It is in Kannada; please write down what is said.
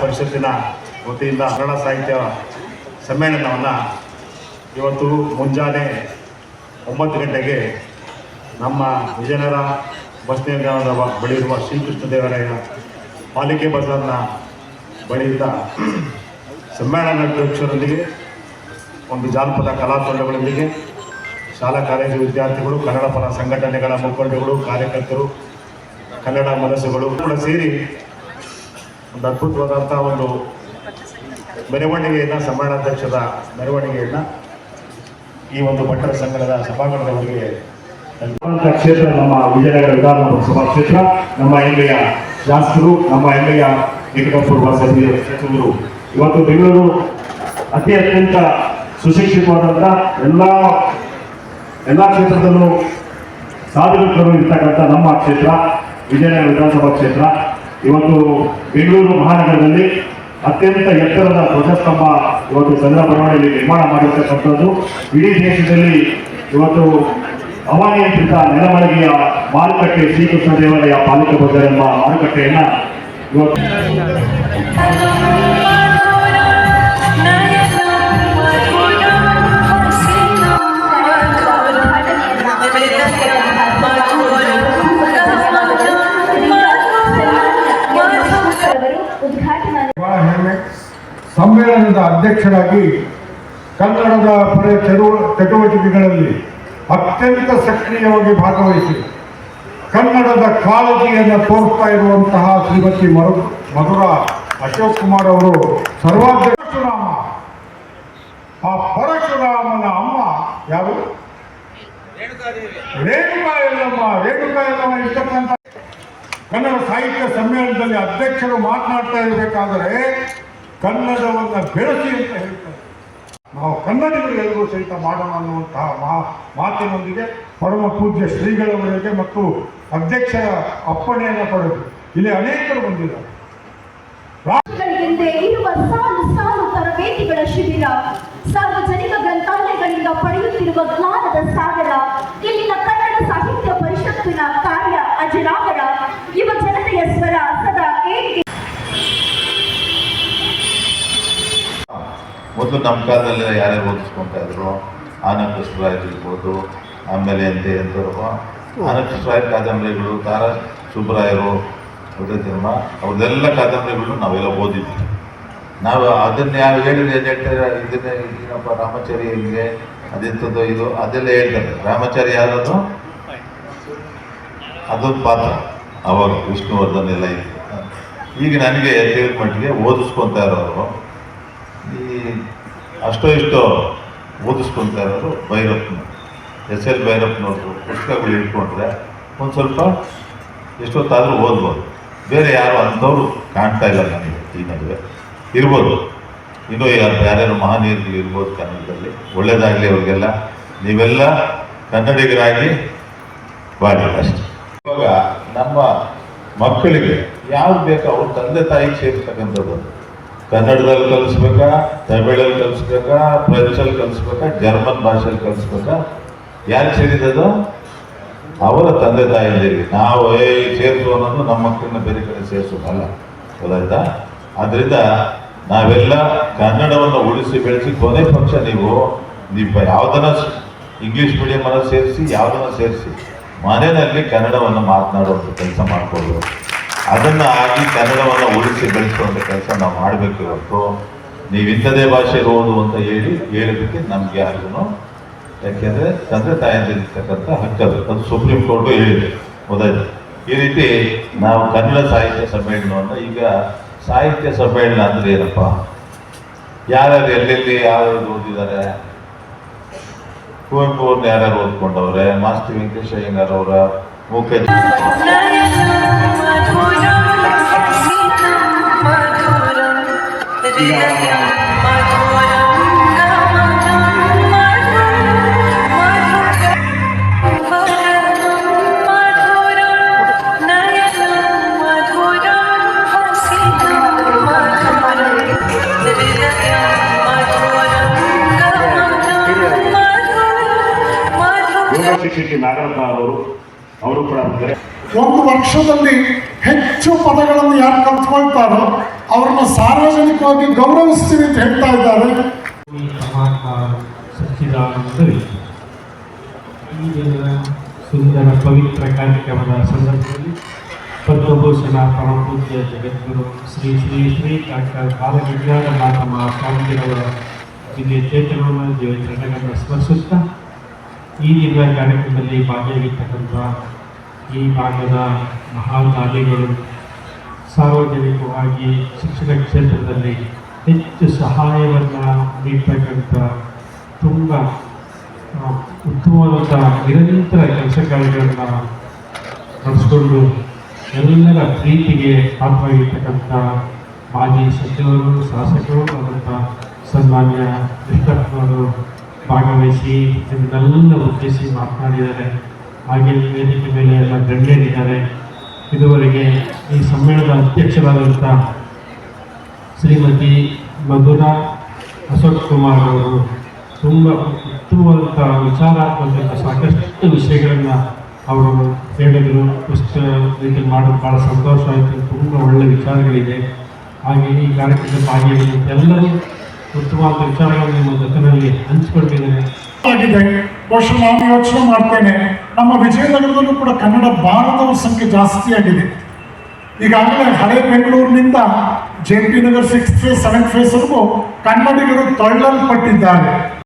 ಪರಿಷತ್ತಿನ ವತಿಯಿಂದ ಕನ್ನಡ ಸಾಹಿತ್ಯ ಸಮ್ಮೇಳನವನ್ನು ಇವತ್ತು ಮುಂಜಾನೆ 9 ಗಂಟೆಗೆ ನಮ್ಮ ವಿಜಯನಗರ ಬಸ್ ನಿಲ್ದಾಣದ ಬಳಿ ಇರುವ ಶ್ರೀಕೃಷ್ಣ ದೇವರಾಯ ಪಾಲಿಕೆ ಬಜಾರ್ನ ಬಳಿಯಿಂದ ಸಮ್ಮೇಳನಾಧ್ಯಕ್ಷರೊಂದಿಗೆ ಒಂದು ಜಾನಪದ ಕಲಾ ತಂಡಗಳೊಂದಿಗೆ ಶಾಲಾ ಕಾಲೇಜು ವಿದ್ಯಾರ್ಥಿಗಳು, ಕನ್ನಡ ಪರ ಸಂಘಟನೆಗಳ ಮುಖಂಡಗಳು, ಕಾರ್ಯಕರ್ತರು, ಕನ್ನಡ ಮನಸ್ಸುಗಳು ಕೂಡ ಸೇರಿ ಒಂದು ಅದ್ಭುತವಾದಂಥ ಒಂದು ಮೆರವಣಿಗೆಯನ್ನು, ಸಮ್ಮೇಳನಾಧ್ಯಕ್ಷರ ಮೆರವಣಿಗೆಯನ್ನು ಈ ಒಂದು ಭಟ್ಟರ ಸಂಘದ ಸಭಾಂಗಣದವರಿಗೆ ಕ್ಷೇತ್ರ ನಮ್ಮ ವಿಜಯನಗರ ವಿಧಾನಸಭಾ ಕ್ಷೇತ್ರ, ನಮ್ಮ ಹೆಮ್ಮೆಯ ಶಾಸಕರು, ನಮ್ಮ ಹೆಮ್ಮೆಯ ನಿಕಟಪೂರ್ವ ಸಚಿವರು. ಇವತ್ತು ಬೆಂಗಳೂರು ಅತ್ಯಂತ ಸುಶಿಕ್ಷಿತವಾದಂಥ ಎಲ್ಲ ಕ್ಷೇತ್ರದಲ್ಲೂ ಸಾಧಕರು ಇರ್ತಕ್ಕಂಥ ನಮ್ಮ ಕ್ಷೇತ್ರ ವಿಜಯನಗರ ವಿಧಾನಸಭಾ ಕ್ಷೇತ್ರ. ಇವತ್ತು ಬೆಂಗಳೂರು ಮಹಾನಗರದಲ್ಲಿ ಅತ್ಯಂತ ಎತ್ತರದ ಧ್ವಜಸ್ತಂಭ ಇವತ್ತು ಚಂದ್ರ ಬಡಾವಣೆಯಲ್ಲಿ ನಿರ್ಮಾಣ ಮಾಡಿರ್ತಕ್ಕಂಥದ್ದು. ಇಡೀ ದೇಶದಲ್ಲಿ ಇವತ್ತು ಹವಾನಿಯಂತ್ರಿತ ನೆಲಮಳಗೆಯ ಮಾರುಕಟ್ಟೆ ಶ್ರೀಕೃಷ್ಣ ದೇವರಾಯ ಪಾಲಿಕೆ ಬಜಾರ್ ಎಂಬ ಮಾರುಕಟ್ಟೆಯನ್ನು ಇವತ್ತು ಸಮ್ಮೇಳನದ ಅಧ್ಯಕ್ಷರಾಗಿ ಕನ್ನಡದ ಪರ ಚಟುವಟಿಕೆಗಳಲ್ಲಿ ಅತ್ಯಂತ ಸಕ್ರಿಯವಾಗಿ ಭಾಗವಹಿಸಿ ಕನ್ನಡದ ಕಾಳಜಿಯನ್ನು ತೋರಿಸ್ತಾ ಇರುವಂತಹ ಶ್ರೀಮತಿ ಮಧುರಾ ಅಶೋಕ್ ಕುಮಾರ್ ಅವರು ಸರ್ವಾಧ್ಯಕ್ಷರಾಮ. ಆ ಪರಶುರಾಮನ ಅಮ್ಮ ಯಾರು? ರೇಣುಕಾ ಯಲ್ಲಮ್ಮ ಇರ್ತಕ್ಕಂಥ ಕನ್ನಡ ಸಾಹಿತ್ಯ ಸಮ್ಮೇಳನದಲ್ಲಿ ಅಧ್ಯಕ್ಷರು ಮಾತನಾಡ್ತಾ ಇರಬೇಕಾದರೆ ಕನ್ನಡವನ್ನು ಬೆಳೆಸಿ ಅಂತ ಹೇಳ್ತಾರೆ. ನಾವು ಕನ್ನಡಿಗರಿಗೆಲ್ಲರೂ ಸಹಿತ ಮಾಡೋಣ ಅನ್ನುವಂತಹ ಮಾತಿನೊಂದಿಗೆ ಪರಮ ಪೂಜ್ಯ ಶ್ರೀಗಳವರಿಗೆ ಮತ್ತು ಅಧ್ಯಕ್ಷರ ಅಪ್ಪಣೆಯನ್ನು ಪಡೆದು ಇಲ್ಲಿ ಅನೇಕರು ಬಂದಿದ್ದಾರೆ. ಇರುವ ಸಾಲು ಸಾಲು ತರಬೇತಿಗಳ ಶಿಬಿರ, ಸಾರ್ವಜನಿಕ ಗ್ರಂಥಾಲಯಗಳಿಂದ ಪಡೆಯುತ್ತಿರುವ ಜ್ಞಾನದ ಸಾಗರ, ಇಲ್ಲಿನ ಕನ್ನಡ ಸಾಹಿತ್ಯ ಪರಿಷತ್ತಿನ ಕಾರ್ಯ ಅಜರಾಮರ, ಯುವ ಜನತೆಯ ಸ್ವರ ಸದಾ ಏಳಿಗೆ. ಮೊದಲು ನಮ್ಮ ಕಾಲದಲ್ಲಿ ಯಾರ್ಯಾರು ಓದಿಸ್ಕೊತಾ ಇದ್ರು, ಆನಂದರಾಯರು ಇರ್ಬೋದು, ಆಮೇಲೆ ಆನಂದರಾಯರ ಕಾದಂಬರಿಗಳು, ತಾರಾ ಸುಬ್ಬರಾಯರು, ಉದಯತಿಮ್ಮ ಅವ್ರದ್ದೆಲ್ಲ ಕಾದಂಬರಿಗಳು ನಾವೆಲ್ಲ ಓದಿದ್ವಿ. ನಾವು ಅದನ್ನು ಯಾವ ಹೇಳಿದ್ರೆ ಇದನ್ನೇ ಏನಪ್ಪ ರಾಮಾಚಾರಿ ಹೆಂಗೆ ಅದೆಂಥದ್ದು ಇದು ಅದೆಲ್ಲ ಹೇಳ್ತಾರೆ. ರಾಮಾಚಾರಿ ಯಾರದು? ಅದೊಂದು ಪಾತ್ರ ಅವಾಗ ವಿಷ್ಣುವರ್ಧನ್ ಎಲ್ಲ ಇತ್ತು. ಈಗ ನನಗೆ ತಿಳಿದ ಮಟ್ಟಿಗೆ ಓದಿಸ್ಕೊತಾ ಇರೋರು ಈ ಅಷ್ಟೋ ಇಷ್ಟೋ ಓದಿಸ್ಕೊತಾ ಇರೋರು ಭೈರಪ್ಪನ SL ಭೈರಪ್ಪನವ್ರು ಪುಸ್ತಕಗಳು ಇಟ್ಕೊಂಡ್ರೆ ಒಂದು ಸ್ವಲ್ಪ ಎಷ್ಟೊತ್ತಾದರೂ ಓದ್ಬೋದು. ಬೇರೆ ಯಾರು ಅಂಥವ್ರು ಕಾಣ್ತಾ ಇಲ್ಲ ನನಗೆ ಈ ನಡುವೆ. ಇರ್ಬೋದು, ಇನ್ನೂ ಯಾರ್ಯಾರು ಮಹನೀಯರು ಇರ್ಬೋದು ಕನ್ನಡದಲ್ಲಿ. ಒಳ್ಳೆಯದಾಗಲಿ ಅವ್ರಿಗೆಲ್ಲ. ನೀವೆಲ್ಲ ಕನ್ನಡಿಗರಾಗಿ ಬಾಳಿ ಅಷ್ಟೆ. ಇವಾಗ ನಮ್ಮ ಮಕ್ಕಳಿಗೆ ಯಾವ್ದು ಬೇಕೋ ಅವ್ರ ತಂದೆ ತಾಯಿಗೆ ಸೇರಿಸ್ತಕ್ಕಂಥದ್ದು. ಕನ್ನಡದಲ್ಲಿ ಕಲಿಸ್ಬೇಕಾ, ತಮಿಳಲ್ಲಿ ಕಲಿಸ್ಬೇಕಾ, ಫ್ರೆಂಚಲ್ಲಿ ಕಲಿಸ್ಬೇಕಾ, ಜರ್ಮನ್ ಭಾಷೆಯಲ್ಲಿ ಕಲಿಸ್ಬೇಕಾ, ಯಾರಿಗೆ ಸೇರಿದದು? ಅವರ ತಂದೆ ತಾಯಿಯಲ್ಲಿ. ನಾವು ಸೇರಿಸು ಅನ್ನೋದು ನಮ್ಮ ಮಕ್ಕಳನ್ನ ಬೇರೆ ಕಡೆ ಸೇರಿಸೋದಲ್ಲ, ಗೊತ್ತಾಯ್ತಾ? ಆದ್ದರಿಂದ ನಾವೆಲ್ಲ ಕನ್ನಡವನ್ನು ಉಳಿಸಿ ಬೆಳೆಸಿ, ಕೊನೆ ಪಕ್ಷ ನೀವು ಯಾವುದನ್ನ ಇಂಗ್ಲೀಷ್ ಮೀಡಿಯಮನ್ನು ಸೇರಿಸಿ, ಯಾವುದನ್ನು ಸೇರಿಸಿ ಮನೆಯಲ್ಲಿ ಕನ್ನಡವನ್ನು ಮಾತನಾಡುವಂಥ ಕೆಲಸ ಮಾಡಿಕೊಳ್ಳೋದು, ಅದನ್ನು ಆಗಿ ಕನ್ನಡವನ್ನು ಉಳಿಸಿ ಬೆಳೆಸುವಂಥ ಕೆಲಸ ನಾವು ಮಾಡಬೇಕು. ಇವತ್ತು ನೀವು ಇಂಥದೇ ಭಾಷೆ ಓದು ಅಂತ ಹೇಳಿದ್ದಕ್ಕೆ ನಮಗೆ ಯಾರಿಗೂ, ಯಾಕೆಂದರೆ ತಂದೆ ತಾಯಿಯಲ್ಲಿರ್ತಕ್ಕಂಥ ಹಕ್ಕದು, ಅದು ಸುಪ್ರೀಂ ಕೋರ್ಟು ಹೇಳಿದೆ. ಗೊತ್ತಾಯ್ತು? ಈ ರೀತಿ ನಾವು ಕನ್ನಡ ಸಾಹಿತ್ಯ ಸಮ್ಮೇಳನವನ್ನು, ಈಗ ಸಾಹಿತ್ಯ ಸಮ್ಮೇಳನ ಅಂದರೆ ಏನಪ್ಪ, ಯಾರ್ಯಾರು ಎಲ್ಲೆಲ್ಲಿ ಯಾವ್ಯಾವ್ದು ಓದಿದ್ದಾರೆ? ಕುವೆಂಪು ಅವ್ರನ್ನ ಯಾರ್ಯಾರು ಓದ್ಕೊಂಡವ್ರೆ? ಮಾಸ್ತಿ ವೆಂಕಟೇಶ ಅಯ್ಯಂಗಾರ್ ಅವರ ಮುಖ್ಯ ಶಿಕ್ಷಕಿ ನಾಗರತ್ನ ಅವರು ಕೂಡ ಒಂದು ವರ್ಷದಲ್ಲಿ ಹೆಚ್ಚು ಪದಗಳನ್ನು ಯಾರು ಕಲ್ತ್ಕೊಳ್ತಾರೋ ಅವ್ರನ್ನ ಸಾರ್ವಜನಿಕವಾಗಿ ಗೌರವಿಸ್ತೀವಿ ಅಂತ ಹೇಳ್ತಾ ಇದ್ದಾರೆ. ಪರಮಾತ್ಮ ಸಚ್ಚಿದಾನಂದವೇ ಈ ದಿನದ ಸುಂದರ ಪವಿತ್ರ ಕಾರ್ಯಕ್ರಮದ ಸಂದರ್ಭದಲ್ಲಿ ಪದ್ಮಭೂಷಣ ಪರಮಪೂಜ್ಯ ಜಗದ್ಗುರು ಶ್ರೀ ಶ್ರೀ ಶ್ರೀ ಡಾಕ್ಟರ್ ಬಾಲವಿಜ್ಞಾನನಾಥ ಮಹಾಸ್ವಾಮಿಗಳವರ ದಿವ್ಯ ಚೇತನವನ್ನು ದಿವ್ಯ ಚರಣಗಳನ್ನು ಸ್ಮರಿಸುತ್ತಾ ಈ ದಿನದ ಕಾರ್ಯಕ್ರಮದಲ್ಲಿ ಭಾಗಿಯಾಗಿರ್ತಕ್ಕಂಥ ಈ ಭಾಗದ ಮಹಾದಾನಿಗಳು ಸಾರ್ವಜನಿಕವಾಗಿ ಶಿಕ್ಷಣ ಕ್ಷೇತ್ರದಲ್ಲಿ ಹೆಚ್ಚು ಸಹಾಯವನ್ನು ನೀಡ್ತಕ್ಕಂಥ ತುಂಬ ಉತ್ತಮವಾದಂಥ ನಿರಂತರ ಕೆಲಸ ಕಾರ್ಯಗಳನ್ನು ನಡೆಸ್ಕೊಂಡು ಎಲ್ಲರ ಪ್ರೀತಿಗೆ ಪಾತ್ರವಾಗಿರ್ತಕ್ಕಂಥ ಮಾಜಿ ಸಚಿವರು ಶಾಸಕರು ಆದಂಥ ಸನ್ಮಾನ್ಯ ಕೃಷ್ಣಪ್ಪನವರು ಭಾಗವಹಿಸಿ ಇದನ್ನೆಲ್ಲ ಉದ್ದೇಶಿಸಿ ಮಾತನಾಡಿದ್ದಾರೆ. ಹಾಗೆ ವೇದಿಕೆ ಮೇಲೆ ಎಲ್ಲ ಗಣ್ಯರಿದ್ದಾರೆ. ಇದುವರೆಗೆ ಈ ಸಮ್ಮೇಳನದ ಅಧ್ಯಕ್ಷರಾದಂಥ ಶ್ರೀಮತಿ ಮಧುರಾ ಅಶೋಕ್ ಕುಮಾರ್ ಅವರು ತುಂಬ ಉತ್ತಮವಾದಂಥ ವಿಚಾರಾತ್ಮಕ ಸಾಕಷ್ಟು ವಿಷಯಗಳನ್ನು ಅವರು ಹೇಳಿದರು. ಪುಸ್ತಕ ರೀತಿ ಮಾಡೋದು ಭಾಳ ಸಂತೋಷ ಆಯಿತು. ತುಂಬ ಒಳ್ಳೆಯ ವಿಚಾರಗಳಿದೆ. ಹಾಗೆ ಈ ಕಾರ್ಯಕ್ರಮದಲ್ಲಿ ಭಾಗಿಯಾಗಿದ್ದಂಥ ಎಲ್ಲರೂ ಉತ್ತಮವಾದ ವಿಚಾರಗಳನ್ನು ನಿಮ್ಮ ಜೊತೆಯಲ್ಲಿ ಹಂಚಿಕೊಂಡಿದ್ದಾರೆ. ಬಹುಶಃ ನಾನು ಯೋಚನೆ ಮಾಡ್ತೇನೆ, ನಮ್ಮ ವಿಜಯನಗರದಲ್ಲೂ ಕೂಡ ಕನ್ನಡ ಬಾರದವರ ಸಂಖ್ಯೆ ಜಾಸ್ತಿ ಆಗಿದೆ. ಈಗಾಗಲೇ ಹಳೆ ಬೆಂಗಳೂರಿನಿಂದ JP Nagar 6th face 7th ಫೇಸ್ವರೆಗೂ ಕನ್ನಡಿಗರು ತಳ್ಳಲ್ಪಟ್ಟಿದ್ದಾರೆ.